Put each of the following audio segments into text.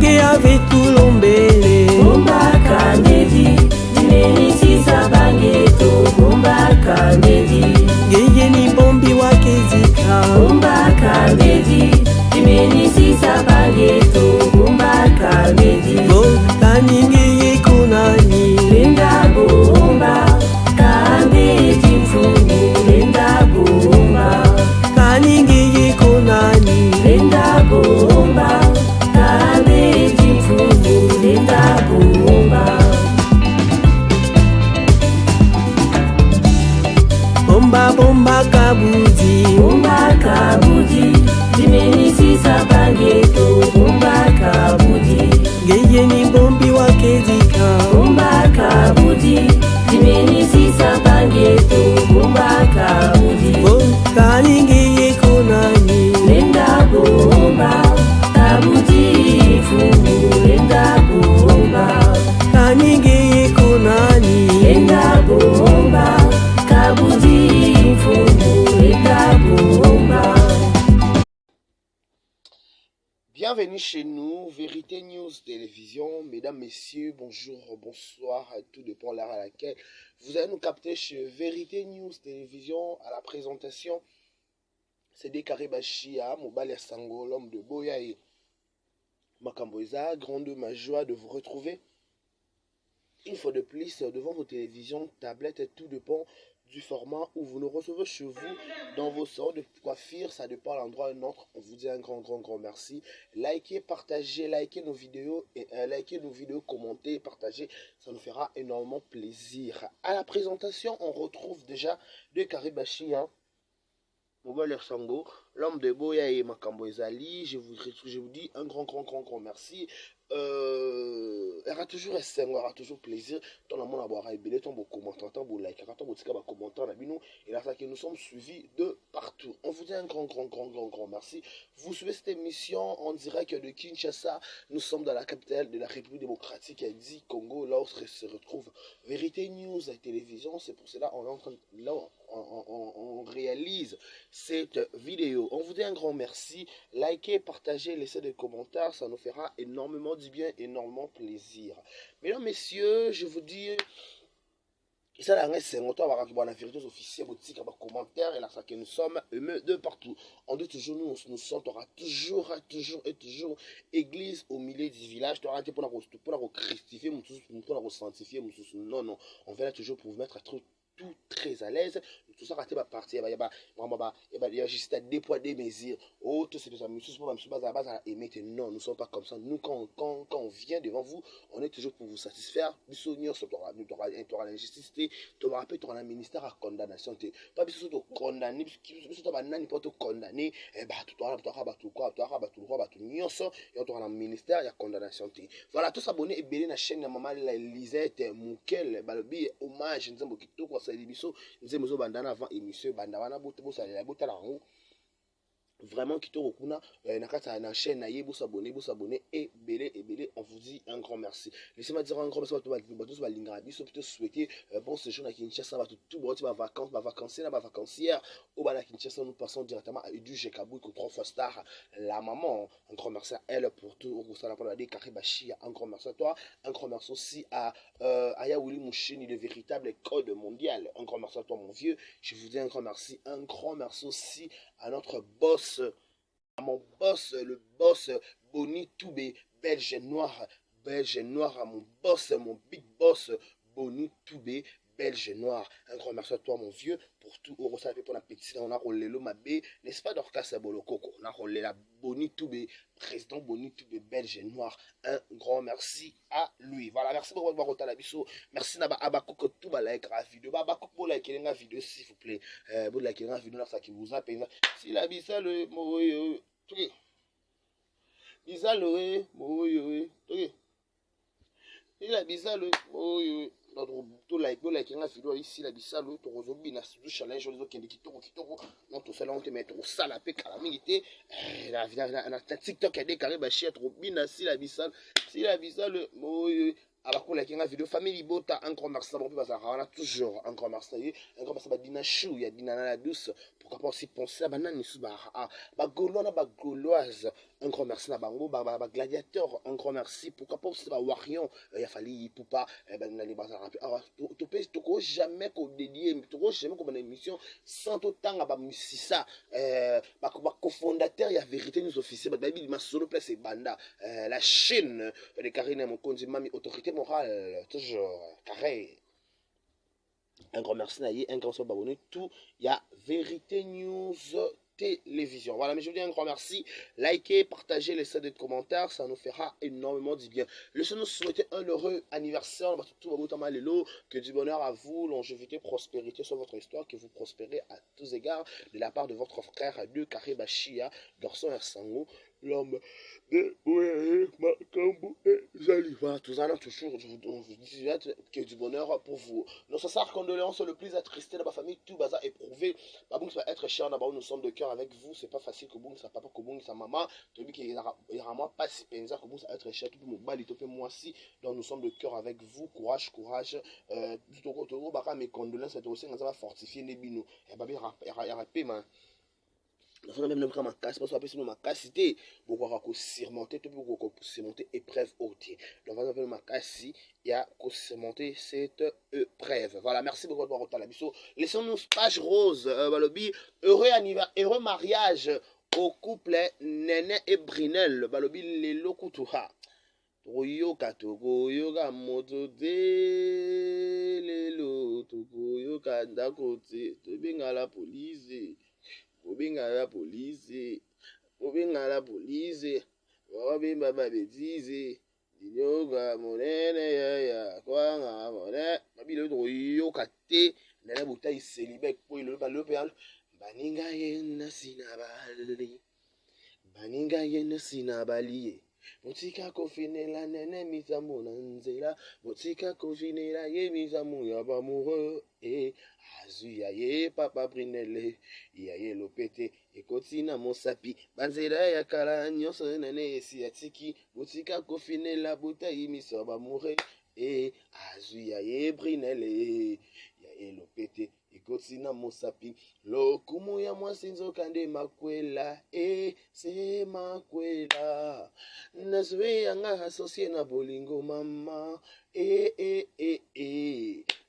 Kanenge ave tulombele Bomba Kamedi Dimenisi Sabangeto Bomba Kamedi Geye ni bombi wakezika Bomba Kamedi Dimenisi Sabangeto Bomba Kamedi Kanenge kunani Linda Bomba Kamedi Mfumu Linda Bomba Kanenge kunani Linda Bomba Kamedi Mfumu Linda Bomba Bomba bomba kabudi Bomba Kabudi Dimenisi Sabangeto Bomba Kabudi Geye ni bombi wakezika Bomba Kabudi Dimenisi Sabangeto Bomba Kabudi Kanenge kunani Linda Bomba Kabudi Fumu Linda Bomba Kanenge kunani Linda Bomba Kabudi Fumu Linda Bomba. Bienvenue chez nous, Vérité News Télévision. Mesdames, messieurs, bonjour, bonsoir, tout dépend de l'heure à laquelle vous allez nous capter chez Vérité News Télévision. À la présentation, c'est Décaré Bachia, Mobali Sango, l'homme de Boya et Makamboisa. Grande ma joie de vous retrouver une fois de plus devant vos télévisions, tablettes, tout dépend du format où vous nous recevez chez vous, dans vos salons de coiffure, ça dépend à l'endroit ou l'autre. On vous dit un grand merci. Likez, partagez, likez nos vidéos, commentez, partagez, ça nous fera énormément plaisir. À la présentation, on retrouve déjà Décaré Bachia, Mobali Sango, l'homme de Boya et Makambo Ezali. Je vous dis un grand merci. Il y aura toujours un aura toujours plaisir. Ton amour à boire et belé, ton beau commentaire, ton beau like, ton beau tika, commentaire, et là, ça que nous sommes suivis de partout. On vous dit un grand merci. Vous suivez cette émission en direct de Kinshasa. Nous sommes dans la capitale de la République démocratique du Congo, là où se retrouve Vérité News à la télévision. C'est pour cela qu'on est en train de, là, on réalise cette vidéo. On vous dit un grand merci. Likez, partagez, laissez des commentaires. Ça nous fera énormément du bien, énormément plaisir. Mesdames, messieurs, je vous dis, ça la reste, c'est longtemps à voir la vérité officielle, boutique, à commentaires, et là, ça que nous sommes de partout. On dit toujours, nous sommes, toujours église au milieu du village. Tu auras été pour la christifier, pour la sanctifier, non, on va là toujours pour vous mettre à tout très à l'aise. Tout ça raté va partir, il y a juste à déployer des mesures. Oh, tout c'est ça, non, nous ne sommes pas comme ça. Nous, quand on vient devant vous, on est toujours pour vous satisfaire. Tu auras l'injustice, tu auras rappelé, tu auras un ministère à condamnation. Pas besoin de condamner, tu auras n'importe condamné, tu auras un ministère, il y a condamnation. Voilà, tous abonnés et bien la chaîne de maman Lisette Moukel, balobi, hommage, nous avons quitté quoi ça l'émission, nous avons bandana avant émission, bandana bote la bote la roue. Vraiment qui te recuna na chaîne na ye vous abonner et belé on vous dit un grand merci. Laissez-moi dire un grand merci à tous les linga biso plutôt souhaiter bon séjour à Kinshasa va tout bon tu vas vacances na vacancière au bala Kinshasa. Nous passons directement à Edu Jekabou que 3 fois star la maman. Un grand merci à elle pour tout au salon pour la Décaré Bachia. Un grand merci à toi, un grand merci aussi à Aya Willy Moucheni, le véritable code mondial. Un grand merci à toi mon vieux, je vous dis un grand merci aussi à notre boss, à mon boss, le boss Boni Toubé, belge noir, à mon boss, mon big boss Boni Toubé, belge noir. Un grand merci à toi mon vieux pour tout. Au ressort pour la petite, on a roulé le mabé, n'est-ce pas Dorcas Bolokoko, on a roulé la Boni Toubé, président Boni Toubé, belge noir. Un grand merci à lui. Voilà, merci beaucoup d'avoir retenu la biso. Merci Naba Abakoko tout ba like la vidéo. Abakoko pour liker la vidéo s'il vous plaît. Vous liker la vidéo là ça qui vous a payé. Si la bisa le moyo. Ok. Bisa le moyo. Ok. Il la bisa le moyo. To like la vidéo ici la bisa le to rozobi na su challenge les autres qui kitoko non to sala on te mettre au sala pe calamité la TikTok a Décaré Bachia trop bina si la bisa le moyo. abakula kinga vidéo famille Libota un grand merci bon puis on a toujours un grand merci ba Dina Chou ya Dina la douce pourquoi pas aussi penser à banane sous ba gaulois ba gauloise un grand merci na bango ba gladiateur un grand merci pourquoi pas aussi ba warion ya fali poupa ben na les bazar to pe to ko jamais ko dédier to ko jamais ko une émission sans autant ba musisa ba cofondateur ya vérité nous officier ba bibi ma solo place et banda la chaîne de Karine Mokonzi mami autorité morale toujours carré un grand merci naïe un grand abonné tout il y a Vérité News Télévision. Voilà, mais je vous dis un grand merci. Likez, partagez, laissez des commentaires, ça nous fera énormément du bien. Laissez-nous souhaiter un heureux anniversaire. Que du bonheur à vous, longévité, prospérité sur votre histoire, que vous prospérez à tous égards de la part de votre frère de Karibachia, garçon Ersango, l'homme de Makambu et Zaliva. Tout ça, toujours, je vous dis que du bonheur pour vous. Nos sincères condoléances, le plus attristé de ma famille, tout bazar éprouvé. Baboum, ça va être cher, d'abord, nous sommes de cœur avec vous. C'est pas facile que Boum, ça papa, que Boum, sa maman. Tu dis qu'il y aura moi pas si pensa que Boum, ça va être cher. Tout le monde, bali, tout moi aussi. Donc, nous sommes de cœur avec vous. Courage, courage. Du tout, baka, mes condoléances, c'est aussi, ça va fortifier les binous. Et babi, il y aura paiement. Nous avons même ma casse, parce que ma capacité pour surmonter, pour surmonter épreuve haute. Donc, nous avons ma casse, il y a surmonter cette épreuve. Voilà, merci beaucoup pour votre abisso. Laissons-nous page rose, balobi, heureux mariage au couple Nene et Brinel, balobi, les lokutuha. Toyoka togoyoka moto de lelo togoyoka ndakote tobinga la police. Obinga la police, wabimba babetize, dinyoga monene ya kwanga mone, babilo toyoka te, nana butayi selibek po ilo balopéal, baninga yena sinabali. Botika kofinela nene mizamu na nzela, botika kofinela ye mizamu ya bamoureux, azuya ye papa Brinele, ya ye lopete, ekotina mosapi, banzela ya kala nyonso nene esi atiki, botika kofinela butayi miso bamoureux, azuya ye Brinele, ya ye lopete, ekotina mosapi, lokumu ya mwasi nzokande makwela, se makwela, nazwe yanga associé na bolingo mama,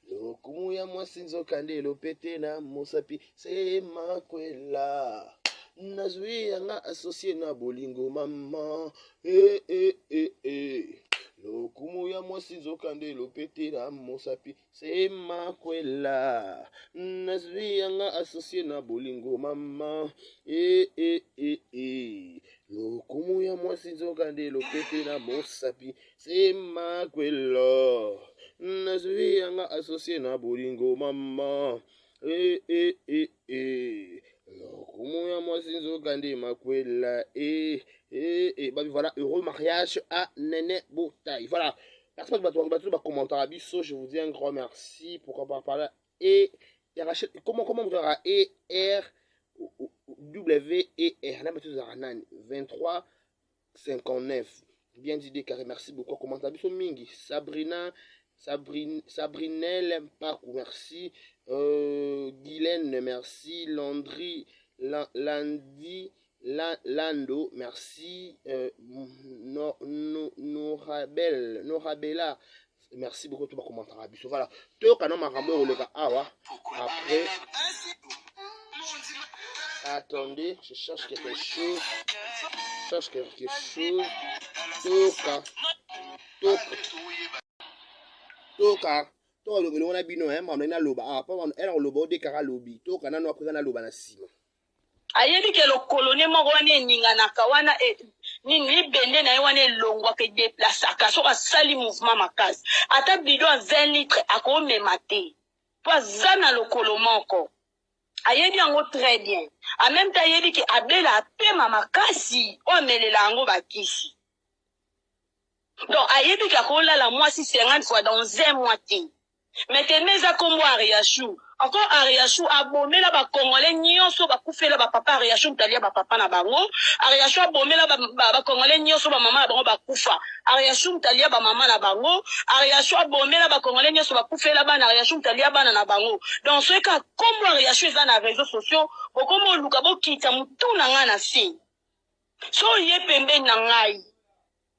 lokumu ya mwasi nzokande lopete na mosapi, se makwela, nazwe yanga associé na bolingo mama, lokumu ya mwasi nzokande lopete na mosapi, se makwela, nazwi yanga associé na bolingo mama, lokumu ya mwasi nzokande lopete na mosapi, se makwela, nazwi yanga associé na bolingo mama, lokumu ya mwasi nzokande makwela, voilà, heureux mariage à Nene Boutaï. Voilà, merci pour commentaire. Je vous dis un grand merci. Pourquoi pas parler comment vous aurez WER 2359. Bien dit, carré. Merci beaucoup. Commentaire. Mingi. Sabrinelle Parkou, merci. Guylaine, merci. Landry, Landy. Lando, merci. Norabella, merci beaucoup pour ton commentaire. Voilà. Après, attendez, je cherche quelque chose. Toka. Le on a bino hein, on a loba. Ah, pas on a loba de kara lobi. Toka na no après na loba na sima. Ayeli ke lo kolone mo wane ninga na kawana nini bende na wane longwa ke déplacer ka so sali mouvement makasi ata bidon 20 litres ako memate po zana lo kolomoko ayeli yango très bien en même temps ayeli ke abela pema makasi o melela yango bakisi donc ayeli ka kola la mois 50 fois dans un mois. Maintenant, ça comme Ariachou, encore Ariachou abomé là ba congolais nyonso ba koufé là ba papa Ariachou mtalia ba papa na bango Ariachou abomé là ba congolais nyonso ba maman na bango ba koufa Ariachou mtalia ba maman na bango Ariachou abomé là ba congolais nyonso ba koufé là ba na Ariachou mtalia bana na bango donc ce cas comme Ariachou eza na réseaux sociaux bokomo luka bokita mutuna nga na si so ye pembe na ngai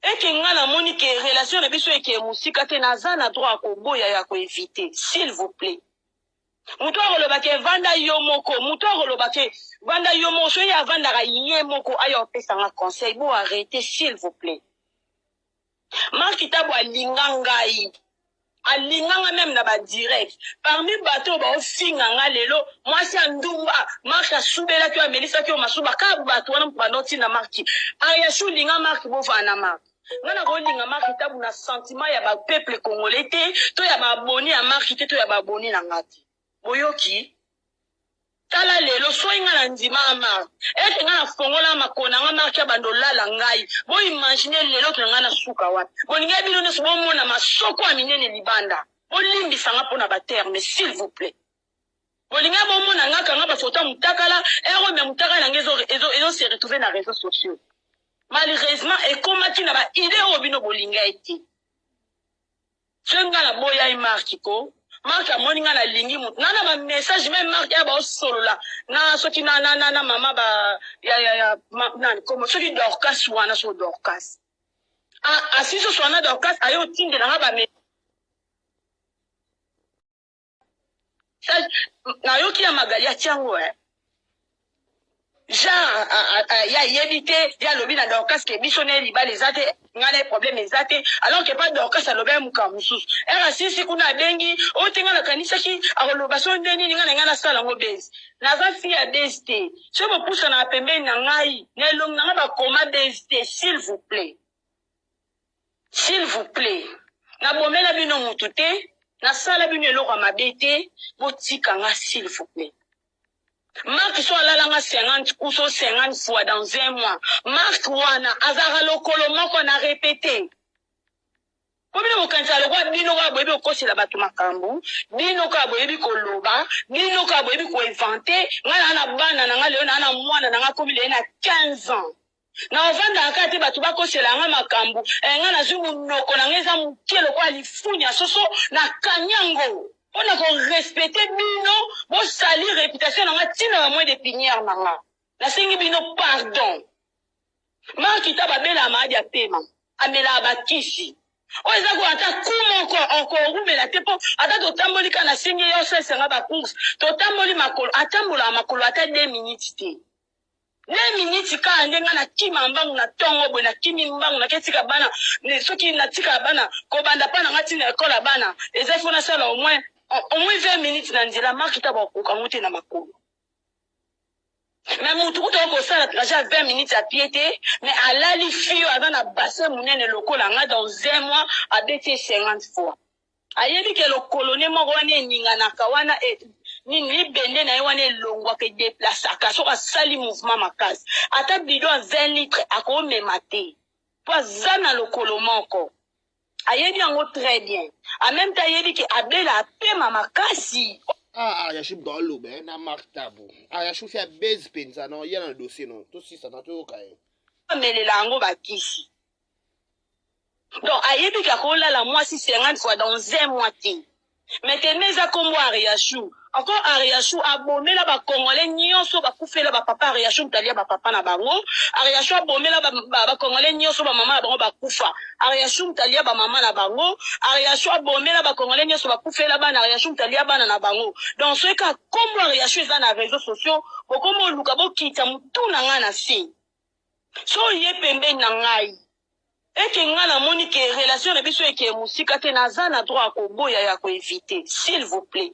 eke nga na moni ke relation na biso eke musika te naza na droit koboya ya ko éviter s'il vous plaît muto akolobake vanda yo moko muto akolobake vanda yo moko so ya vandaka ye moko ayo opesanga conseil bo arrêter s'il vous plaît makitabo alinga ngai alinganga même na ba direct parmi bato ba ofinga nga lelo mwasi andumba marka subela ki amelisa ki masuba ka bato wana mpandoti na marki Ariachou linga marki bo vana marki ngana ko linga marki tabu na sentiment ya ba peuple congolais te to ya ba abonné ya marki te to ya ba abonné na ngati boyoki tala lelo so inga na ndima ama ete nga na fongola makona nga marki ya bandolala ngai bo imaginer lelo to nga na suka wapi boninga bino ne so mona masoko aminene libanda bolimbisa nga pona ba terme s'il vous plaît bolinga bo mona nga kanga ba photo mutakala ero me mutakala ngezo se retrouver na réseaux sociaux malheureusement et komaki na ba idée obino bolinga eti senga la boya imarki ko marque a moninga na lingi mutu nana ba message même marque ya ba solola na soki na mama ba ya nani comme soki Dorcas wana so Dorcas asiso sona Dorcas ayo tinde na ba message na yo ki ya magali ya tiango genre ya yebite ya lobi na Dorcas ke bisone liba les ate ngale problème ezate alors que pas Dorcas alobe muka mususu era sisi kuna bengi o tinga na kanisa ki akoloba so ndeni ninga na sala ngo base na za fi ya DST so bo pusa na pembeni na ngai na long na ba koma DST s'il vous plaît na bomela bino mutute na sala bino eloko mabete botika nga s'il vous plaît Marc soit là 50 ou 50 fois dans un mois. Marc wana azara lokolo moko na répété. Komina mokanisa lokwa bino ka boyebi okosi la batu makambu, bino ka boyebi koloba, bino ka boyebi ko inventer, ngala na bana na ngale na mwana na ngakomi le na 15 ans. Na ovanda akati batu bakosela nga makambu, nga na zungu noko na ngeza mukelo kwa lifunya soso na kanyango. On a respecté bino, bon sali réputation na tina ba moins de pinière nanga. Na singi bino pardon. Ma kitaba bela maadi apema. Amela bakisi. O eza ko ata kumo encore rumela tepo ata to tamboli kana singi yo senga ba course. To tamboli makolo atambola makolo ata 2 minutes te. 2 minutes ka ndenga na kima mbangu na tongo bo na kimi mbangu na ketika bana ne soki na tika bana ko banda pa na ngati na école bana. Eza fona sala au moins 20 minutes na nzela makita ba kokanguti na makolo. Mais mutu kuto ko sala trajet 20 minutes à pied mais à la lifio avant na bassin munene lokola nga dans 1 mois à bêter 50 fois. Ayebi ke lokolo ne mo wane ninga na kawana ni bende na wane longwa ke déplacer ka so ka sali mouvement makasi. Ata bidon 20 litres ako memate. Toi zana lokolo moko. Ayebi yango très bien. En même temps, ayebi ki abela apema makasi. Ariachou dans l'eau, na martabo. Ariachou fait base pensa non, il y a un dossier non. Tout si ça t'a tout okaye. Melela yango bakisi. Donc ayebi ka kola la moi si 50 fois dans 1 mois te. Maintenant za kombo Ariachou. Encore Ariachou abomé là ba congolais nyonso ba koufela ba papa Ariachou mtalia ba papa na bango. Ariachou abomé là ba congolais nyonso ba maman na bango ba koufa. Ariachou mtalia ba maman na bango. Ariachou abomé là ba congolais nyonso ba koufela ba na Ariachou mtalia bana na bango. Donc ce cas comme Ariachou eza na réseaux sociaux, bokomo luka bokita mutuna nga na si. So ye pembe na ngai. Eke nga na moni ke relation na biso eke musika te naza na droit koboya ya ko éviter s'il vous plaît.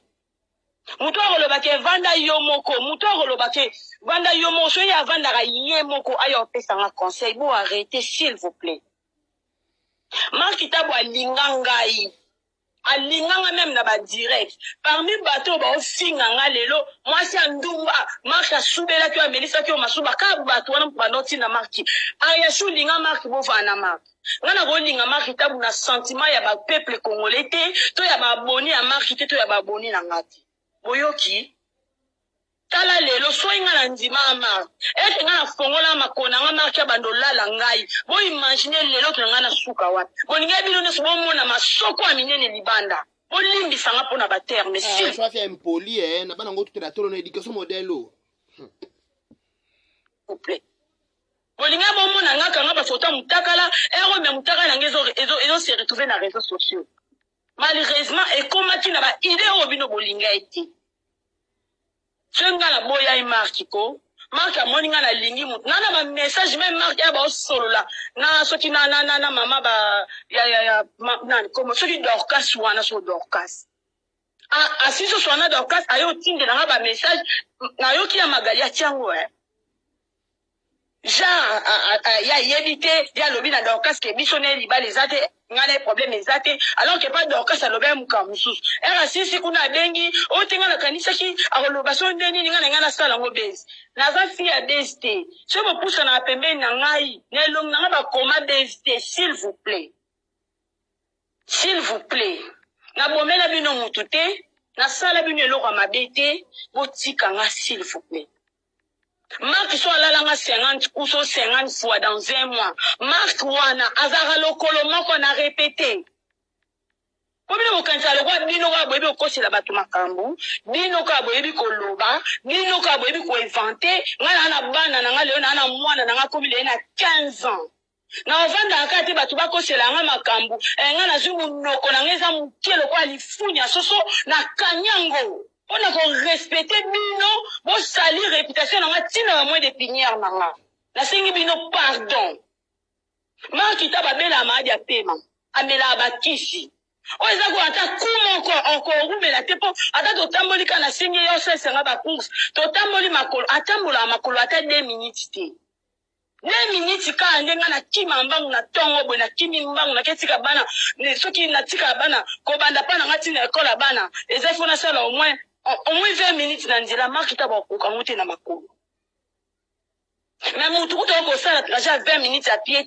Muto akolobake vanda yo moko, muto akolobake vanda yo moko, so ya vandaka ye moko ayo opesanga conseil bo arrêter s'il vous plaît. Makitabo alinga ngai. Alinganga même na ba direct. Parmi bato ba ofinga nga lelo, mwasi andumba, marka subela ki amelisa ki masuba ka bato wana mpandoti na marki. Ariachou linga marki bo vana marki. Ngana ko linga marki tabu na sentiment ya ba peuple congolais te, to ya ba abonné ya marki te to ya ba abonné na ngati. boyoki tala lelo so inga na ndima ama ete nga na fongola makona nga marke bandolala ngai bo imagine lelo to nga na suka wapi boninga bino ne so bomona masoko ya minene libanda bolimbisa nga pona ba terre mais si je vais faire impoli na bana ngo tutela tolo na éducation modèle s'il vous plaît bolinga bomona nga kanga ba photo mutakala ero me mutakala ngezo se retrouver na réseaux sociaux malheureusement et komaki na ba idée obino bolinga eti Tsenga la boya i markiko mark ya moninga na lingi mutu nana ba message même mark ya ba solola na soki na mama ba ya nani comme soki Dorcas wana so Dorcas asiso so na Dorcas ayo tinde na ba message na yo ki ya magali ya tiango ya yebite ya lobi na Dorcas ke bisone libali zate ngana problème ezate alors que pas Dorcas aloba muka mususu era sisi kuna bengi otenga na kanisa ki akoloba so ndeni ngana sala ngo base naza fi ya DST so bo pusa na pembeni na ngai na long na ba koma DST s'il vous plaît na bomela bino mutu te na sala bino eloko mabete botika nga s'il vous plaît Marc soit là 50 ou 50 fois dans un mois. Marc wana azara lokolo moko na répété. Komina mokanisa lokwa bino ka boyebi okosela bato makambo, bino ka boyebi koloba, bino ka boyebi ko inventer, ngana na bana na nga leo na mwana na nga komile na 15 ans. Na ovanda akati bato bakosela nga makambo, nga na zungu noko na ngeza mukelo kwa lifunya soso na kanyango. On a respecté bino, bon sali réputation na tina moins de pinière na. La sengi bino pardon. Ma kita ba bela ma dia pema. Amela ba kisi. O eza ko ata kuma encore rumela tepo ata to tamboli kana sengi yo senga ba course. To tamboli makolo atambola makolo ata 2 minutes te. 2 minutes ka ndenga na kima mbangu na tongo bo na kimi mbangu na ketika bana. Ne soki na tika bana ko banda pa na ngati na école bana. Les infos na sala au moins 20 minutes dans la marque ta ba kokamuti na makolo. Mais mutu kuta ko sala trajet 20 minutes à pied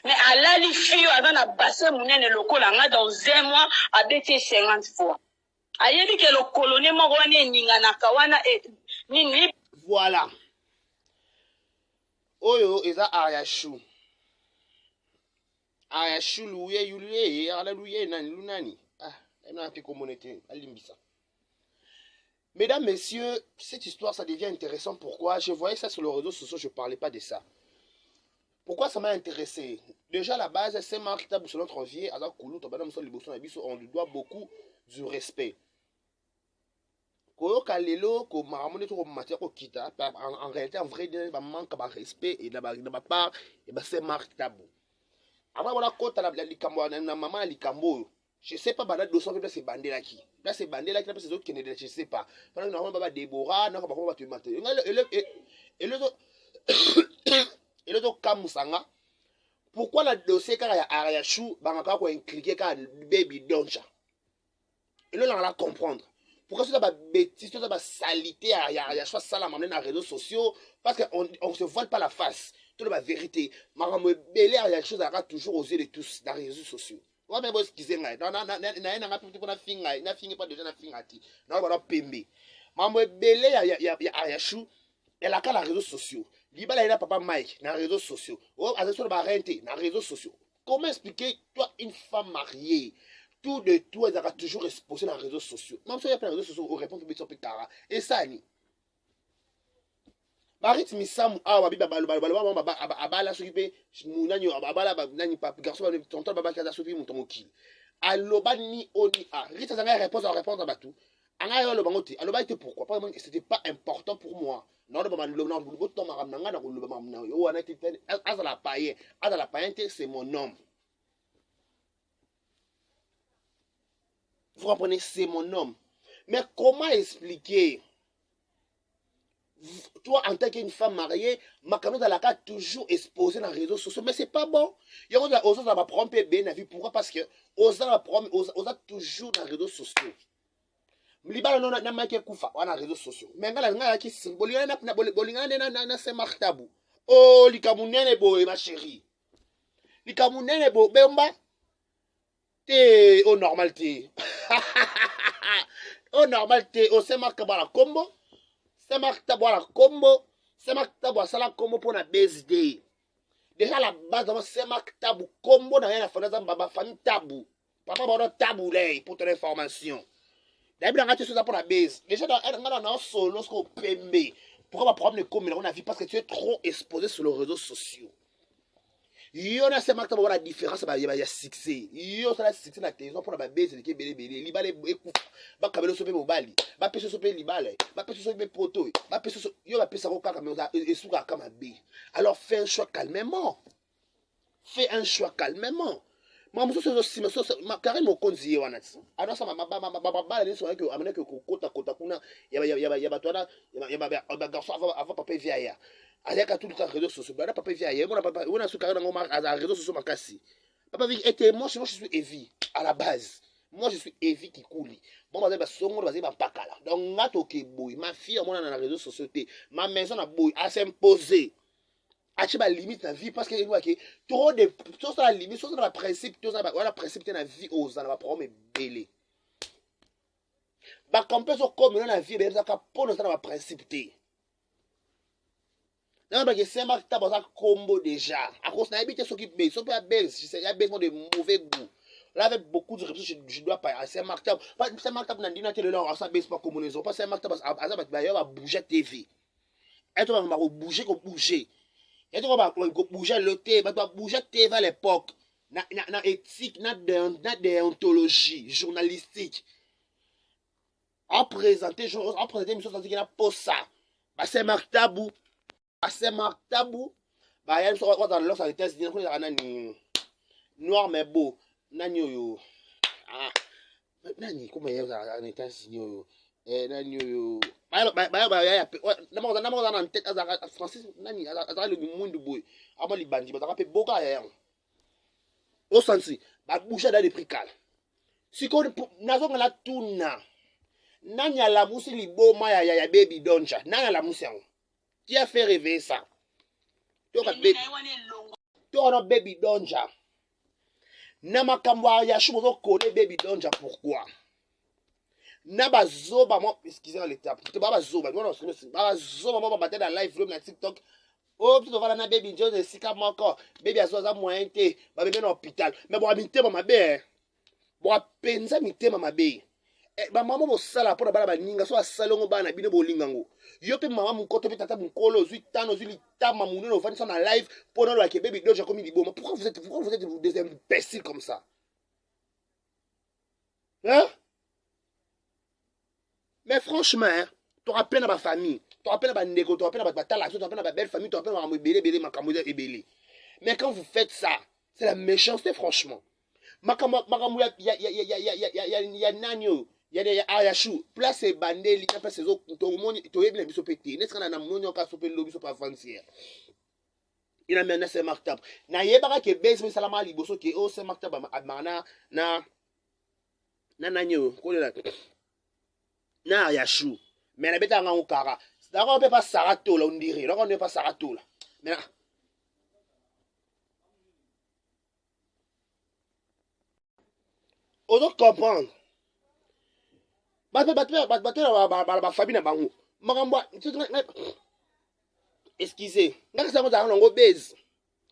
mais à la li fio avant na bassin munene lokola nga dans un mois à BT 50 fois. Ayebi ke lo colonie mo wane ninga na kawana nini voilà. Oyo eza Ariashu. Ariashu luye ala luye nani lunani. Ena api communauté alimbisa. Mesdames, messieurs, cette histoire, ça devient intéressant. Pourquoi? Je voyais ça sur les réseaux sociaux, je ne parlais pas de ça. Pourquoi ça m'a intéressé? Déjà, à la base, c'est Marc Tabou sur notre vie. On lui doit beaucoup du respect. En réalité, en vrai, il manque de respect et de ma part, c'est Marc Tabou. Avant, on a côté la maman Likambo. Je sais pas, bah, 200 là, c'est bandé là qui. Là, c'est bandé là qui, c'est d'autres qui ne je sais pas. Pendant que nous avons Déborah, nous avons tu mater. Et le autre Kamusanga. Pourquoi le dossier quand il y a Ariashu, Bangaka ko impliqué quand baby doncha. Et là, on va comprendre. Pourquoi ça va bêtise, ça va salité à Ariashu, ça la m'amener dans les réseaux sociaux, parce qu'on ne se voile pas la face. Tout la vérité. Maramou belé Ariashu, ça aura toujours aux yeux de tous dans les réseaux sociaux. Ouais, mais boss qui s'est na fingi pas déjà na fingati na ba pembe mambo belé ya Ariashu elle a les réseaux sociaux libala ina papa Mike na réseaux sociaux oh azeso ba rente na réseaux sociaux. Comment expliquer toi une femme mariée tout de tout elle a toujours exposé dans les réseaux sociaux même si il y a plein de réseaux sociaux on répond pour petit cara et ça ni Marit misamu awa biba abala sokipe munanyo abala nani pa garçon ba tonton baba kaza sokipe mutomokil aloba ni oni a rita zanga répondre à batu anga yo loba ngoti aloba était pourquoi pas c'était pas important pour moi non ba lo na bo to maram nanga na lo ba na yo wana tete azala paye c'est mon nom. Vous comprenez, c'est mon nom. Mais comment expliquer? Toi, en tant qu'une femme mariée, ma caméra dans la carte toujours exposée dans les réseaux sociaux. Mais c'est pas bon. Il y a des gens qui vont prendre bien la vie. Pourquoi? Parce que on a toujours dans les réseaux sociaux. Libala non na make kufa wana réseaux sociaux. Mais ngala ngala ki bolingana na bolingana na c'est martabu. Oh likamunene boy ma chérie. Likamunene bo bemba. T'es au normal t'es. Oh normal te, oh c'est marqué par la combo. C'est marqué par la combo. C'est marqué par la combo pour la BSD. Déjà la base, c'est marqué tabou. Combo n'a rien à faire dans la famille tabou. Papa va tabou là pour ton information. D'habitude, on a tout ça pour la base. Déjà, dans un solo, ce qu'on peut. Pourquoi on va prendre le commun on a vu parce que tu es trop exposé sur les réseaux sociaux. Il y a ces marques pour la différence, il y a succès. Il y a la succès la télévision pour la base qui est belé belé. Libale écoute. Ba kabelo sope mobali. Ba pese sope libale. Ba pese sope poto. Ba pese so yo ba pese ko kaka mais et souka kama B. Alors fais un choix calmement. Fais un choix calmement. Moi muso aussi mais ma carré mon konzi wana tsi. Alors ça ma ba les so que amena que kota kuna ya ba toana ya ba garçon avant papa vieillard. Avec tout le temps réseaux sociaux là papa vieillard mon papa on a sous carré ngoma à réseaux sociaux makasi. Papa vie était moi je suis Evie à la base. Moi je suis Evie qui coule. Bon bah songo bah ba pakala. Donc ngato ke boy ma fille moi dans les réseaux sociaux ma maison na boy à s'imposer. Achi ba limite na vie parce que nous que trop de tout ça la limite tout ça la principe tout ça voilà principe na vie aux na ba problème belé ba camper so comme na vie ben ça ka pour ça na ba principe té non parce que c'est ma ta ba combo déjà à cause na habité so qui be so pas belle c'est ya besoin de mauvais goût là avec beaucoup de réflexion je dois pas c'est marqué pas c'est marqué na dina télé là ça baisse pas communaison pas c'est marqué parce que ba va bouger TV et toi va bouger comme bouger. Et tu vas bouger le thé, tu vas bouger TV à l'époque. Na éthique, na déontologie journalistique. En présenter une chose qui n'a pas ça. Bah c'est marque tabou. Bah c'est marque tabou. Bah il y a une chose dans l'autre, ça était dit noir mais beau. Nani yo. Ah. Nani comment il y a un États-Unis yo. Nani yo. D'abord en tête Francis nani le monde boy avant les bandits ba pe boka ya au sensi ba bouger dans les pricales si ko nazo ngala tuna nani la musi liboma ya baby donja nani la musi yango qui a fait rêver ça to no baby donja na makamwa ya shumo coller baby donja pourquoi Naba zoba moi excusez l'état tu baba zoba non baba zoba moi battre dans live room na TikTok oh tu vas na baby John et sika moko baby azoza moyen te ba bébé na hôpital mais bon habité mama bé bon penza mité mama bé ba maman bo sala pour bala ba ninga so asalongo bana bino bo lingango yo pe mama mukoto pe tata mukolo zui tano zui litama muno no vanisa na live pour no la ke baby doja comme liboma pourquoi vous êtes des imbéciles comme ça hein. Mais franchement, tu as peine à ma famille, tu as peine à ma négo, tu as peine à ma talak, tu as peine à ma belle famille, tu as peine à ma belé, ma camouille et belé. Mais quand vous faites ça, c'est la méchanceté, franchement. Ma camouille, il y a Nanyo, il y a Ayachou, place et bandé, il y a pas ces autres, tu as bien biso pété, n'est-ce qu'on a un mounion qui a soupé l'eau, biso pas avancière. Il a mené ses martables. Na yebara ke base, mais salama liboso ke oh, c'est martable, admana, na Nanyo, quoi là? Na yachou mais na beta nga ukara d'accord on peut pas sarato là on dirait donc on ne peut pas sarato là mais là on doit comprendre ba famille na bango makambo excusez nga ça mo za ngo base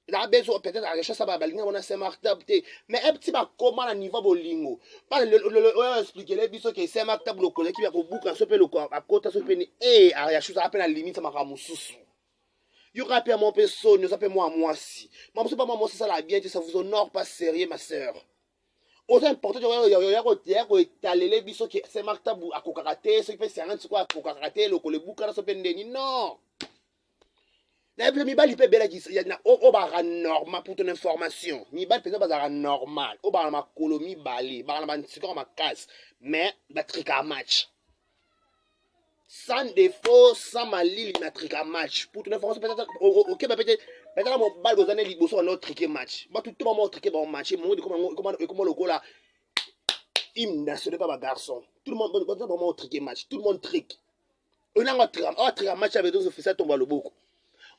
la base peut-être à recherche ça ba balinga on a c'est martable mais un petit ba comment à niveau bolingo pas le expliquer les biso que c'est martable le collègue qui va ko bouka so pe le ko à côté so pe ni et à ya chose appelle la limite ma kamususu yo rappelle mon personne nous appelle moi si moi c'est pas moi c'est ça la bien ça vous honore pas sérieux ma sœur autant important yo ko étaler les biso que c'est martable à kokakate ce qui fait c'est rien quoi kokakate le collègue bouka so pe ndeni non. Na mi bali pe bela ki na o ba normal pour ton information. Mi bali pe ba normal. O ba ma kolomi bali, ba na ntiko ma case, mais ba trika match. Sans défaut, sans malili na trika match. Pour ton information peut-être OK peut-être mon bal gozane liboso na trike match. Ba tout le monde trike ba match, mo di comment le gola. Im na ce n'est pas ma garçon. Tout le monde bon trike match, tout le monde trick. On a trika match avec deux officiels tombe le boko.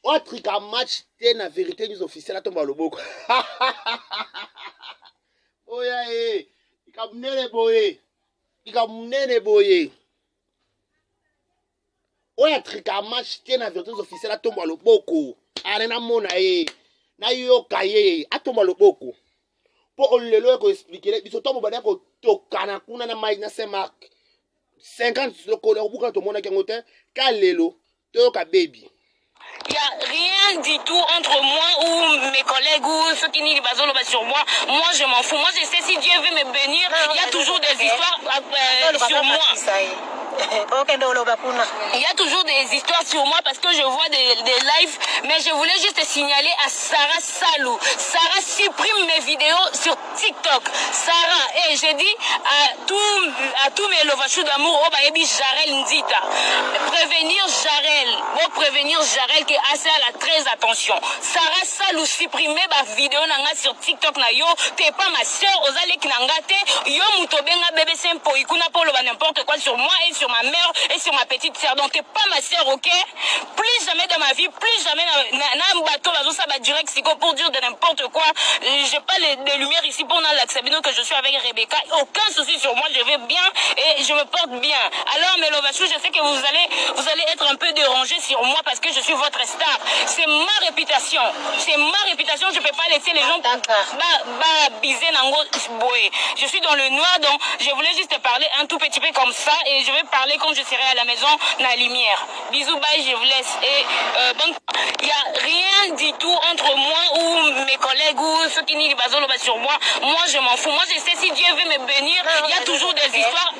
Autre qu'un match, t'es la vérité des officiels à tomber le boko. Oh yeah, il a mené les boys. likambo munene boye oyo atrika match te na vertus officielle atomba loboko ane namona ye nayoka ye atomba loboko mpo olelo ekoexplikele biso to mobali akotokana kuna na mai na Saint Marc 50 lokolo obuka tomonaki yango te ka lelo toyoka bebi. Il n'y a rien du tout entre moi ou mes collègues ou ceux qui n'y basent sur moi. Moi, je m'en fous. Moi, je sais si Dieu veut me bénir, il y a toujours des histoires sur moi. Il y a toujours des histoires sur moi parce que je vois des lives, mais je voulais juste signaler à Sarah Salou. Sarah supprime mes vidéos sur TikTok. Sarah, et j'ai dit à tous mes lovachous d'amour, oh bah, Jarel Ndita. Prévenir Jarel qui est assez à la très attention. Sarah Salou supprimer ma vidéo nanga sur TikTok na yo, t'es pas ma soeur, osale ki nangate, yo mutobenga bébé sempo, ikuna polo ba n'importe quoi sur moi et sur ma mère et sur ma petite sœur. Donc t'es pas ma sœur, ok? Plus jamais dans ma vie, plus jamais na bateau bazo ça va direct siko pour dire de n'importe quoi. J'ai pas les lumières ici pour l'accepter que je suis avec Rebecca. Aucun souci sur moi, je vais bien et je me porte bien. Alors mes lovachous, je sais que vous allez être un peu dérangés sur moi parce que je suis votre star. C'est ma réputation. C'est ma réputation, je peux pas laisser les gens biser nango boé. Je suis dans le noir, donc je voulais juste te parler un tout petit peu comme ça et je vais parler quand je serai à la maison dans la lumière. Bisous, bye, je vous laisse. Et bon, il n'y a rien du tout entre moi ou mes collègues ou ceux qui n'y basent sur moi. Moi, je m'en fous. Moi, je sais si Dieu veut me bénir, il y a toujours des histoires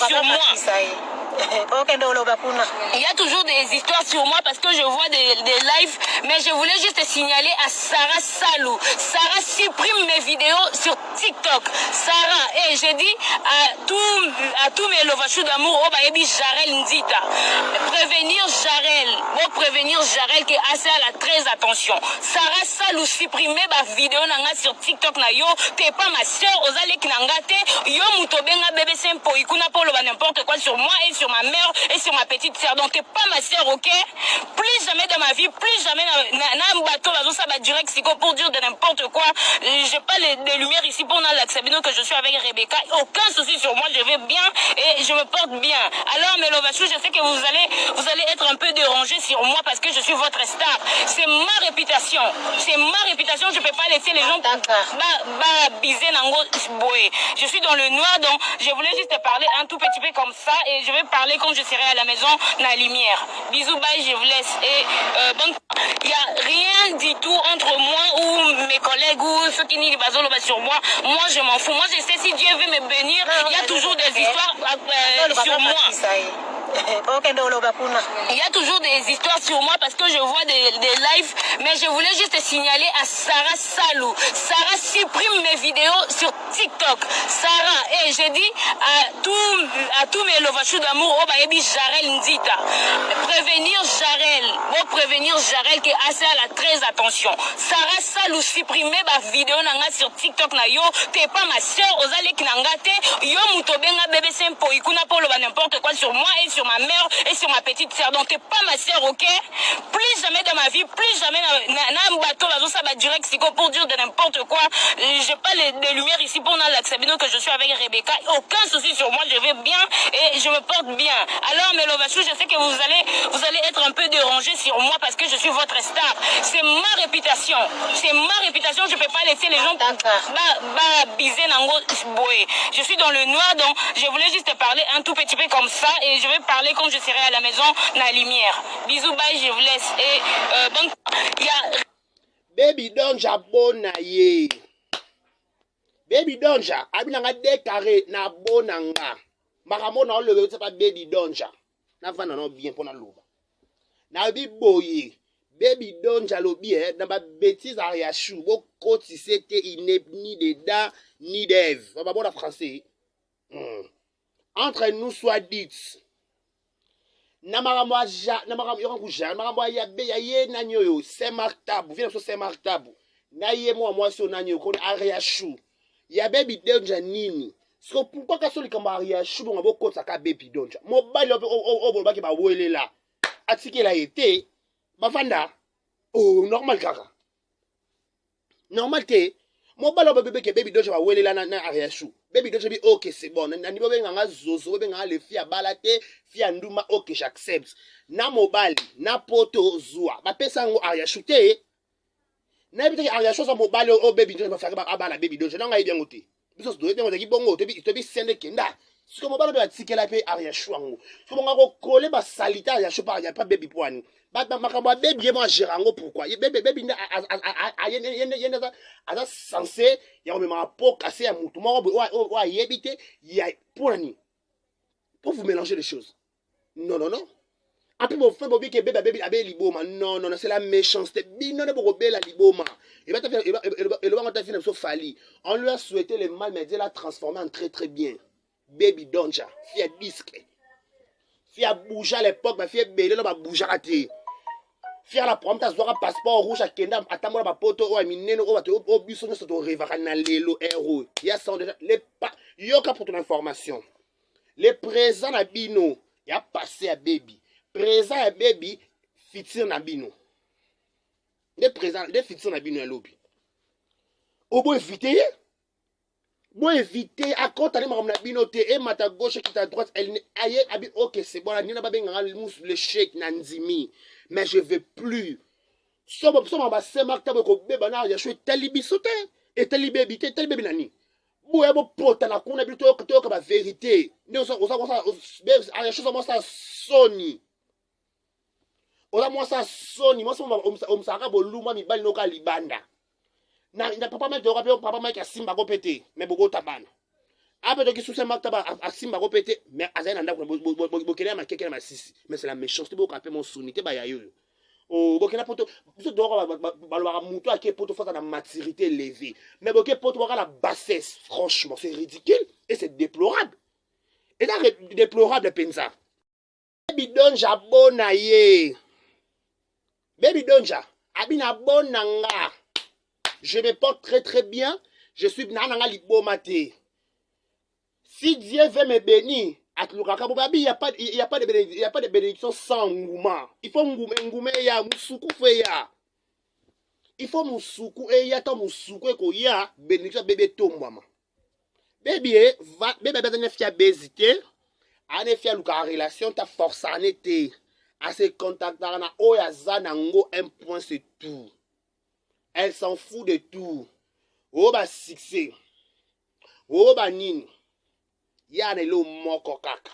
sur moi. Il y a toujours des histoires sur moi parce que je vois des lives, mais je voulais juste signaler à Sarah Salou. Sarah supprime mes vidéos sur TikTok. Sarah, et j'ai dit à tous mes lovachous d'amour, oh bah, Jarel Ndita. Prévenir Jarel qui est assez à la très attention. Sarah Salou supprimer ma vidéo nanga sur TikTok na yo, t'es pas ma soeur, osale ki nangate, yo mutobenga bébé sempo, ikuna polo ba n'importe quoi sur moi et sur ma mère et sur ma petite sœur. Donc t'es pas ma sœur, ok? Plus jamais dans ma vie, plus jamais na bateau bazo ça va direct siko pour dire de n'importe quoi. J'ai pas les lumières ici pour l'accepter que je suis avec Rebecca. Aucun souci sur moi, je vais bien et je me porte bien. Alors mes lovachous, je sais que vous allez être un peu dérangés sur moi parce que je suis votre star. C'est ma réputation. C'est ma réputation, je peux pas laisser les gens biser nango boé. Je suis dans le noir, donc je voulais juste te parler un tout petit peu comme ça et je vais parler quand je serai à la maison dans la lumière. Bisous, bye, je vous laisse. Et bon, il n'y a rien du tout entre moi ou mes collègues ou ceux qui n'y basent sur moi. Moi, je m'en fous. Moi, je sais si Dieu veut me bénir, il y a toujours des histoires sur moi. Il y a toujours des histoires sur moi parce que je vois des lives, mais je voulais juste signaler à Sarah Salou. Sarah supprime mes vidéos sur TikTok. Sarah, et j'ai dit à tous mes lovachous d'amour, oh bah, Jarel Ndita. Prévenir Jarel qui est assez à la très attention. Sarah Salou supprimer ma vidéo nanga sur TikTok na yo, t'es pas ma soeur, osale ki nangate, yo mutobenga bébé sempo, ikuna polo ba n'importe quoi sur moi et sur ma mère et sur ma petite sœur. Donc t'es pas ma sœur, ok? Plus jamais dans ma vie, plus jamais na bateau bazo ça va direct siko pour dire de n'importe quoi. J'ai pas les lumières ici pour l'accepter que je suis avec Rebecca. Aucun souci sur moi, je vais bien et je me porte bien. Alors mes lovachous, je sais que vous allez être un peu dérangés sur moi parce que je suis votre star. C'est ma réputation. C'est ma réputation, je peux pas laisser les gens biser nango boé. Je suis dans le noir, donc je voulais juste te parler un tout petit peu comme ça et je vais parler quand je serai à la maison dans la lumière. Bisous, bye, je vous laisse. Et bon, il y a... Baby Donja bona ye. Baby Donja, abinanga déclaré na bonanga. Makambo na lewe c'est pas Baby Donja. Na vana no bien pour na loba. Na bi boye. Baby Donja lobi na ba bêtise ariachou. Bo koti c'était ni dedans ni d'Ève. On va bon en français. Entre nous soit dit. Namarambo ya be ya ye nanyo yo Saint-Marc Tabu vient sur Saint-Marc Tabu na ye moi so nanyo ko ariachou ya Baby Donja nini so pourquoi ka so likamba ariachou ngo bokotsa ka Baby Donja mobali o bolba ke ba welela atikela été bafanda oh normal kaka normal te mobala bébé ke baby doge ba welela na Ariachou baby doge bi OK c'est bon nani bobe nganga zozo bobe nganga le fia balate fia nduma OK j'accepte na mobali na poto zua ba pesa ngo Ariachou te na bitaki Ariachou sa mobali o baby doge ba faka ba abala baby doge na ngai bien ngote biso do bien ngote bongo to bi sende kenda siko mobala be atikela pe Ariachou ngo so bonga ko coller ba salita Ariachou pa ya pa baby poani makambo ya baby moi gérango pourquoi baby aza censé ya komema po kase ya mutu moko o ayebi te ya mpona pour vous mélanger les choses non après bofin bobi ke baby abe liboma non c'est la méchanceté bino ne bokobela liboma elobanga ta fina biso fali on lui a souhaité le mal mais Dieu l'a transformé en très très bien baby donja fia disque fia bouger à l'époque mais fia belé no ba bouger te fia la prompt azwaka passeport rouge akenda atambola bapoto o minene o bato o biso nyonso torevaka na lelo héros ya sont déjà les yoka pour ton information les présents na bino ya passé à baby présent ya baby futur na bino les présents les futur na bino ya lobi o bo éviter à côté de ma bino te et mata gauche qui ta droite elle aye abi OK c'est bon ni na ba benga le shake na nzimi mais je veux plus somo ba sema ta ko beba na ya shwe talibisote et talibebi te talibebi nani bo ya bo pota na kuna bi to ka ba vérité ne o sa ya chose moi ça soni ola moi ça soni moi so omsaka boluma mi bali no ka libanda na papa mec doka pe papa mec asimba ko pété mais boko tabana après donc sous ma taba asimba ko pété mais azana ndako bokele ma keke na masisi mais c'est la méchanceté boko apé mon sonité ba ya yo o bokena poto biso doka balwa muto ake poto face à la maturité élevée mais boké poto boka la bassesse franchement c'est ridicule et c'est déplorable et là déplorable penza baby donja bonaye baby donja abina bonanga. Je me porte très très bien. Je suis nananga libomate. Si Dieu veut me bénir, il n'y a pas de bénédiction sans ngouma. Il faut ngouma ya musuku fe ya. Il faut musuku e ya to musuku e ko ya bénédiction bébé tombama. Bébé va bébé bezane fia bezité. Ane fia luka relation ta force anete. À se contacter na oya zanango un point c'est tout. Elle s'en fout de tout. Oh ba succès. Oh ba nini. Ya ne lo moko kaka.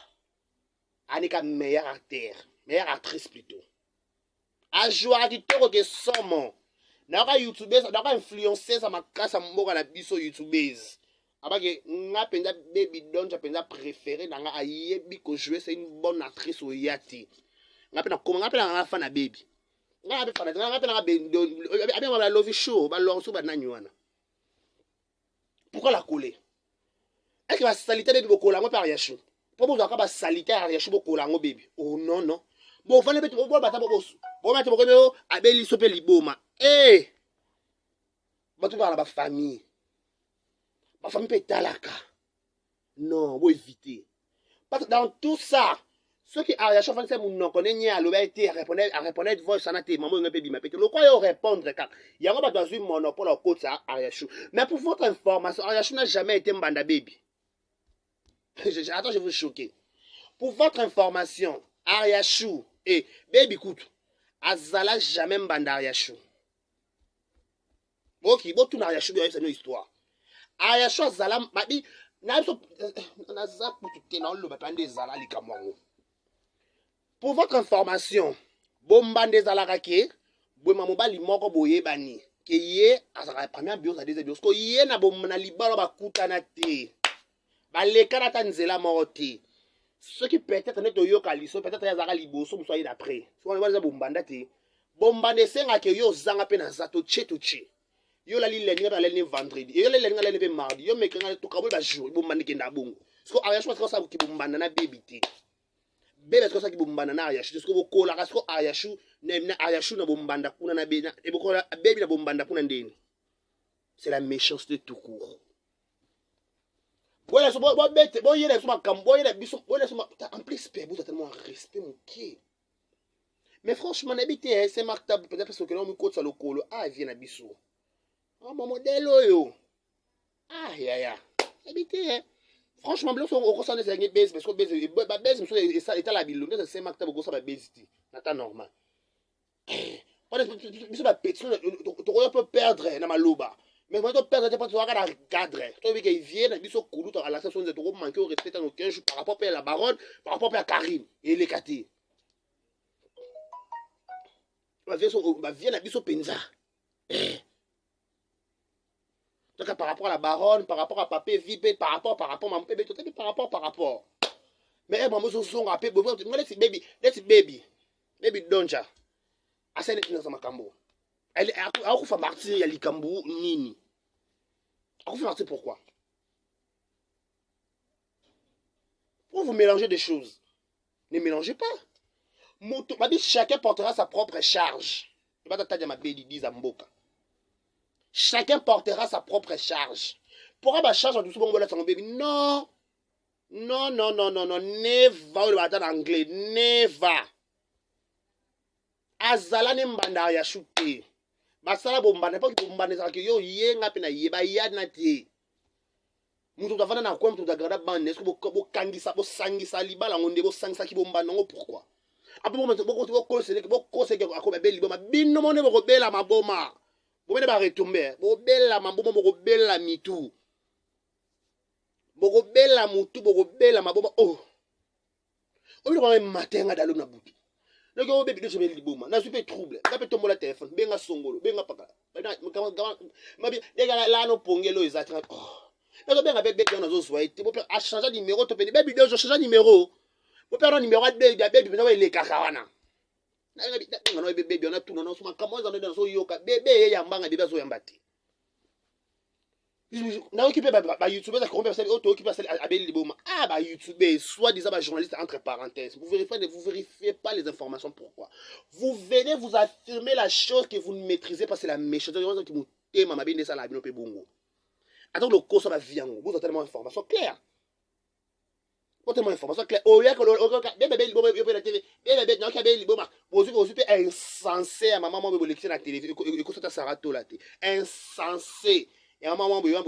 Anika meilleure acteur. Meilleure actrice plutôt. A jouer du toro que somo. Naka youtubeuse, naka influenceuse à ma casse à mboka na biso youtubeuse. Abake nga penda baby donja penda préféré nanga ayebi ko jouer c'est une bonne actrice au yati. Nga pena comment nga pena nga fan na baby. Nga be fana nga pena nga be abi ma love show ba lorso ba nanywana. Pourquoi la coller? Est-ce que va saliter baby bokola ngo par Ariachou? Pourquoi vous ba saliter Ariachou bokola ngo baby? Oh non. Bon fane beto bo bata bobosu. Bo mate bokobe abeli sope liboma. Eh! Batu ba la famille. Ma famille peut talaka. Non, vous éviter. Parce que dans tout ça, ceux qui Ariachou fan c'est mon nom connaît ni à l'obéité à répondre de voix santé maman un peu bima pété. Le quoi yo répondre car il y a pas dans une monopole au côté ça Ariachou. Mais pour votre information, Ariachou n'a jamais été mbanda baby. Attends, je vais vous choquer. Pour votre information, Ariachou et baby écoute, azala jamais mbanda Ariachou. OK, bon tout Ariachou c'est une histoire. Ariachou azala babi na so na za pour tout na lo bapande zala likamwango. Pour votre information, bombande zalaka ke boma mobali moko boye bani ke ye azaka première bio za deuxième bio ko ye na bomna libalo bakutana te baleka ta nzela moroti ce qui peut-être ne to yoka liso peut-être ya zaka liboso musoyi d'après so on va za bombanda te bombande senga ke yo zanga pe na zato chetuchi yo la lile ni ba lele vendredi yo lele nga lele mardi yo mekenga to kabol ba jour bombande ke ndabungu so Ariachou ko sa ki bombanda na baby te bébé est-ce que ça qui bombanda na Ariachou est-ce que vous colla est-ce que Ariachou na Ariachou na bombanda kuna na bena et bokola baby na bombanda kuna ndeni c'est la méchanceté tout court voilà so bo bête bo yele so makambo yele biso bo so en plus père vous tellement respect mon qui mais franchement n'habiter c'est martable peut-être parce que là on me cote ça le colo ah vient na biso ah mon modèle yo Ah, ya. Habité, hein. Franchement, on ressent des années base, parce que base, c'est état la ville, c'est marqué beaucoup ça, base, c'est normal. On peut perdre dans ma loba. Mais quand on perd, on peut perdre dans cadre. Tu vois qu'il vient, il sont coulous à la station de trop manquer au respect dans nos 15 jours par rapport à la baronne, par rapport à Karine et les catés. Ma vie, la vie, penza. Donc par rapport à la baronne, par rapport à Papé, Vipé, par rapport à maman, bébé, tout par rapport. Mais maman, je suis rappelé, baby, donja. Asene tina za makambo. Elle a fait martyr ya likambo nini. A fait martyr pourquoi? Pourquoi vous mélangez des choses? Ne mélangez pas. Chacun portera sa propre charge. Chacun portera sa propre charge. Pourquoi ma charge en dessous bon son baby? Non. Non, never en anglais, never. Azala ne mbanda ya shute. Basala bombanda pa ki bombanda za ki yo yenga pe na yeba yana te. Mutu tavana na kwa mutu tagrada bande est-ce que bo kangisa bo sangisa libala ngonde bo sangisa ki bombanda ngo pourquoi? Apo bo kosele bo koseke akoba beli boma bino mone bo bela maboma. Bo mene ba retomber. Bo bela maboma bo bela mitu. Bo bela mutu bo bela maboma oh. O bi ko matenga dalo na butu. Le gars, bébé, je vais le liboma. Je suis trouble. Je vais tomber le téléphone. Benga songolo. Benga paka. Benga là, no pongelo, ils attrapent. Oh. Le gars, bébé, on a zo soigné. Tu peux changer de numéro. Tu peux dire, bébé, je change de numéro. Tu peux faire un numéro de bébé. Bébé, tu peux les cacawana. Bébé, on a tout. On a souvent comment ils en ont dans son yoka. Bébé, il y a un bang à bébé, so yambati. Na occupé ba YouTube ça corrompt personne auto occupé ça abel liboma ah ba YouTube soit disant ba journaliste entre parenthèses vous vérifiez pas les informations pourquoi vous venez vous affirmer la chose que vous ne maîtrisez pas c'est la méchanceté qui vous téma ma bien ça la bino pe bongo attends le cours ça va viango vous avez tellement d'informations claires oh ya que bébé liboma yo pe la télé bébé non ka bébé liboma vous super insensé à maman mo be lekisi na télé ko ça sarato la té insensé. Et à un moment où il y a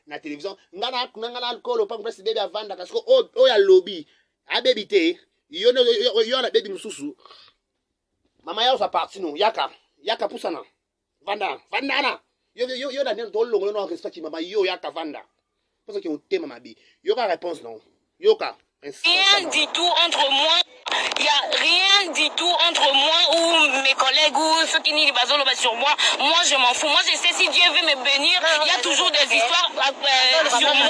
na télévision, ngana alcool pas comprendre bébé vendre parce que oh ya lobby a bébé té yo na bébé mususu mama ya sa parti non yaka pusana vanda na yo na ndo longo no respect mama yo yaka vanda parce que on thème mama bi yo ka réponse non yo ka rien du tout entre moi. Il n'y a rien du tout entre moi ou mes collègues ou ceux qui n'y basent sur moi. Moi, je m'en fous. Moi, je sais si Dieu veut me bénir, il y a toujours des histoires sur moi.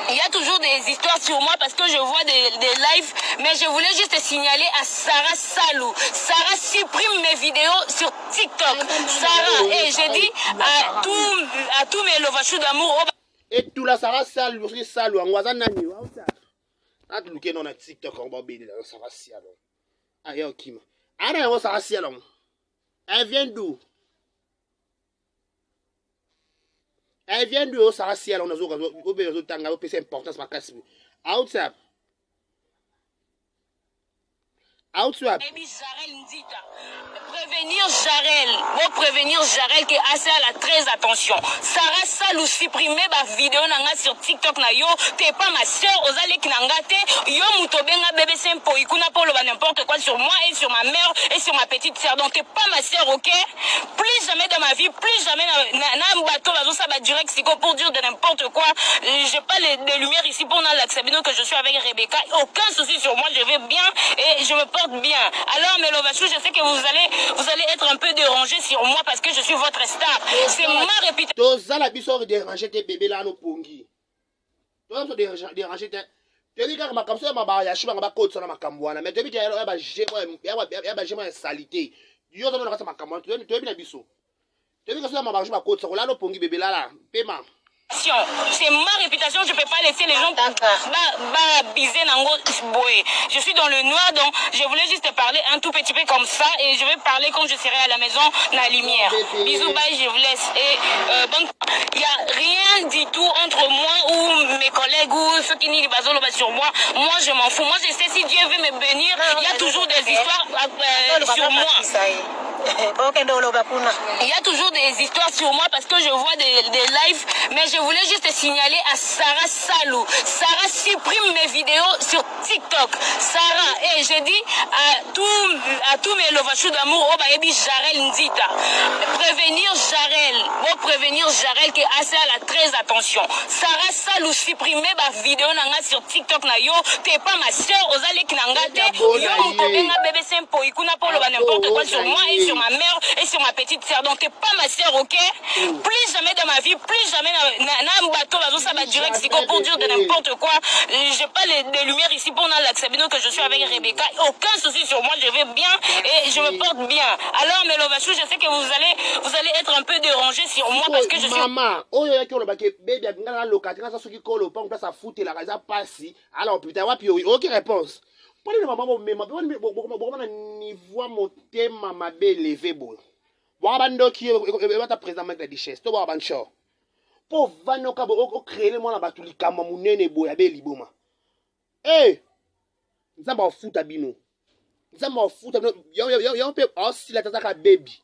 Il y a toujours des histoires sur moi parce que je vois des lives. Mais je voulais juste signaler à Sarah Salou. Sarah supprime mes vidéos sur TikTok. Sarah, et je dis à tous mes lovachous d'amour. Et tout là, Sarah Salou, Salou, en wazan nani. Ah, tu le non à TikTok, on va bénir, ça va si alors. Ah, y'a qui? Ah, non, ça va si alors. Elle vient d'où? Elle vient d'où? Ça va si alors. On a besoin de importance, ma casse. Outsap. Prévenir Jarel qui est assez à la très attention. Sarah Salou supprimer ma vidéo nanga sur TikTok na yo. T'es pas ma soeur, ozale ki nangate. Yo mutobenga bébé sempo. Ikuna pour le n'importe quoi sur moi et sur ma mère et sur ma petite soeur. Donc t'es pas ma soeur, ok? Plus jamais dans ma vie, plus jamais na bateau bazo ça va direct siko pour dire de n'importe quoi. J'ai pas les lumières ici pour l'accepter que je suis avec Rebecca. Aucun souci sur moi, je vais bien et je me porte bien. Alors Melovachou, je sais que vous allez être un peu dérangé sur moi parce que je suis votre star. C'est ma réputation. Toza la biso déranger tes bébés là no pongi. Toza déranger tes. Tu dis que ma comme ça ma ba ya shiba ba côté na makambwana. Mais tu dis que ya ba jema salité. Yo za na ma makambwana. Tu dis na biso. Tu dis que ça ma ba jema côté là no pongi bébé là paiement. C'est ma réputation, je ne peux pas laisser les gens biser je suis dans le noir, donc je voulais juste parler un tout petit peu comme ça et je vais parler quand je serai à la maison dans la lumière. Bisous, bye, je vous laisse. Et il n'y a rien du tout entre moi ou mes collègues ou ceux qui n'y basent sur moi. Moi, je m'en fous. Moi, je sais si Dieu veut me bénir, il y a toujours des histoires sur moi. Il y a toujours des histoires sur moi parce que je vois des lives, mais je voulais juste signaler à Sarah Salou. Sarah supprime mes vidéos sur TikTok. Sarah, et j'ai dit à tous mes lovachous d'amour, oh bah Jarel Nzita, prévenir Jarel que assez à la très attention. Sarah Salou supprimer ma vidéo nanga sur TikTok na yo, t'es pas ma soeur, osale knangate, yo mukobenga bébé sempo, ikuna polo ba n'importe quoi sur moi et sur ma mère et sur ma petite sœur. Donc t'es pas ma sœur, ok? Plus jamais dans ma vie, plus jamais na bateau bazo ça va direct siko pour dire de n'importe quoi. J'ai pas les lumières ici pour l'accepter que je suis avec Rebecca. Aucun souci sur moi, je vais bien et je me porte bien. Alors mes lovachou, je sais que vous allez être un peu dérangés sur moi parce que je suis maman. Oh yo yaki oloba ke baby ngana lokatinga sa soki kolo pa ngasa foutre la raza passi. Alors putain wapi yo OK réponse. Pour les mamans mais ma niveau motema mabe élevé bon. Wabando qui va ta présent avec la richesse. To wabancho. Po vanoka bo créer le mona batulika mamunene boya be liboma. Eh! Nzamba futa bino. Nzamba futa bino. Yo pe aussi la tata baby.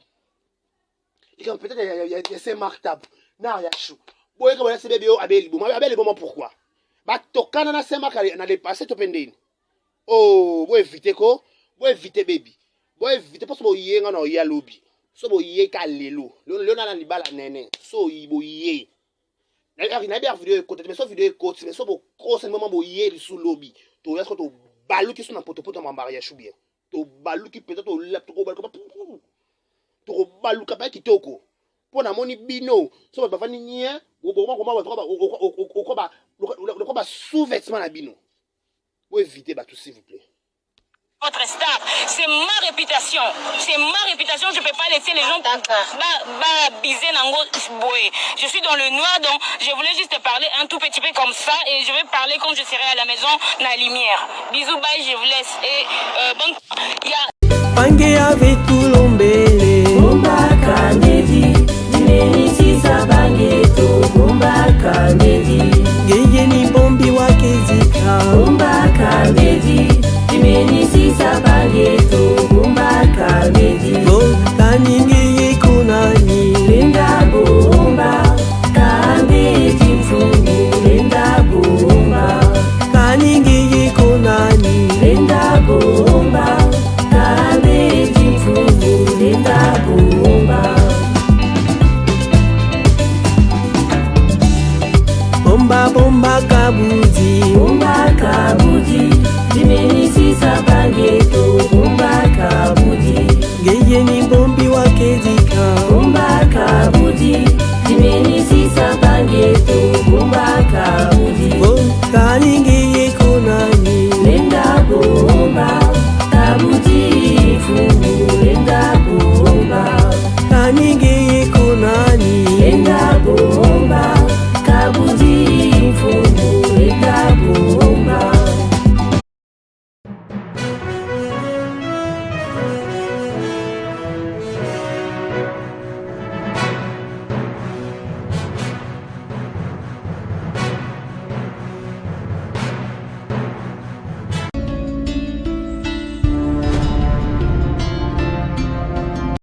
Et quand peut-être il y a ces martables. Na ya chou. Boye ko ba se baby o abeli liboma. Abeli liboma pourquoi? Ba tokana na sema ka na dépasser to pendeni. Oh, bo éviter ko? Bo éviter baby. Bo éviter parce que bo yenga na ya lobby. So bo ye ka lelo. Lo na libala nene. So bo ye. Na bien vidéo côté mais so vidéo côté mais so bo cross moment bo ye sous lobby. To ya ko to balu qui sont na poto ma mariage ou bien. To balu qui peut-être to lap to balu to balu ka ba kitoko. Pona moni bino. So ba fani nia, bo ba sous-vêtement na bino. Bo éviter ba tout s'il vous plaît. Votre star, c'est ma réputation. C'est ma réputation, je ne peux pas laisser les gens biser nango boé. Je suis dans le noir, donc je voulais juste te parler un tout petit peu comme ça et je vais parler quand je serai à la maison dans la lumière. Bisous, bye, je vous laisse. Et bon, il y a... Pange avec tout l'ombele. Bomba Kanedi, Dimeni Sabangeto, Bomba Kanedi. Geye ni bombi wakezika. Bomba Kanedi. Dimeni Sabangeto, Bomba Kanedi. Kaningi kunani. Linda Bomba, Kanedi Mfungu, Linda Bomba. Kaningi kunani. Linda Bomba, Kanedi Mfungu, Linda Bomba. Bomba bomba kabuzi. Bomba Kabudi, Dimeni Sabangeto, Bomba Kabudi. Geye ni bombi wakezika.